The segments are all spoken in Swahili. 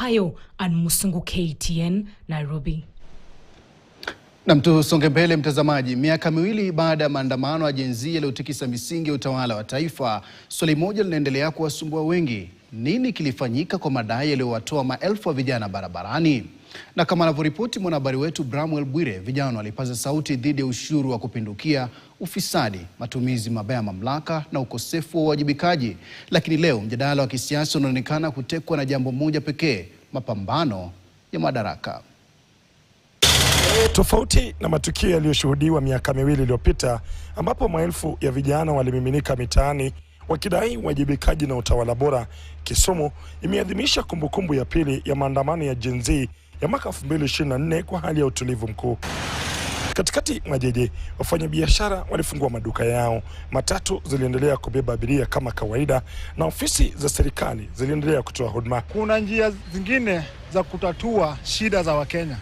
Adebayo and Musungu, KTN, Nairobi. Na tusonge mbele mtazamaji, miaka miwili baada ya maandamano ya Gen Z yaliyotikisa misingi ya utawala wa taifa, swali moja linaendelea kuwasumbua wengi: nini kilifanyika kwa madai yaliyowatoa maelfu ya vijana barabarani? Na kama anavyoripoti mwanahabari wetu Bramwell Bwire, vijana walipaza sauti dhidi ya ushuru wa kupindukia, ufisadi, matumizi mabaya ya mamlaka na ukosefu wa uwajibikaji. Lakini leo mjadala wa kisiasa unaonekana kutekwa na jambo moja pekee: mapambano ya madaraka. Tofauti na matukio yaliyoshuhudiwa miaka miwili iliyopita, ambapo maelfu ya vijana walimiminika mitaani wakidai uwajibikaji na utawala bora, Kisumu imeadhimisha kumbukumbu ya pili ya maandamano ya Gen Z ya mwaka 2024 kwa hali ya utulivu mkuu. Katikati mwa jiji, wafanyabiashara walifungua maduka yao, matatu ziliendelea kubeba abiria kama kawaida, na ofisi za serikali ziliendelea kutoa huduma. Kuna njia zingine za kutatua shida za Wakenya,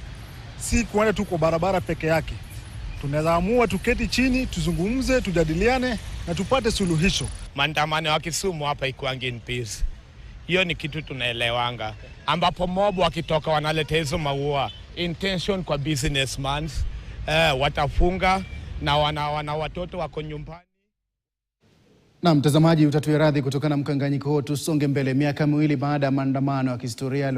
si kuenda tu kwa barabara peke yake. Tunaweza amua tuketi chini, tuzungumze, tujadiliane na tupate suluhisho. Maandamano ya Kisumu hapa ikuangi in peace. Hiyo ni kitu tunaelewanga, ambapo mob wakitoka wanaleta hizo maua intention kwa businessmen, watafunga na wana watoto wako nyumbani. Na mtazamaji, utatuia radhi kutokana na mkanganyiko huo. Tusonge mbele. Miaka miwili baada ya maandamano ya kihistoria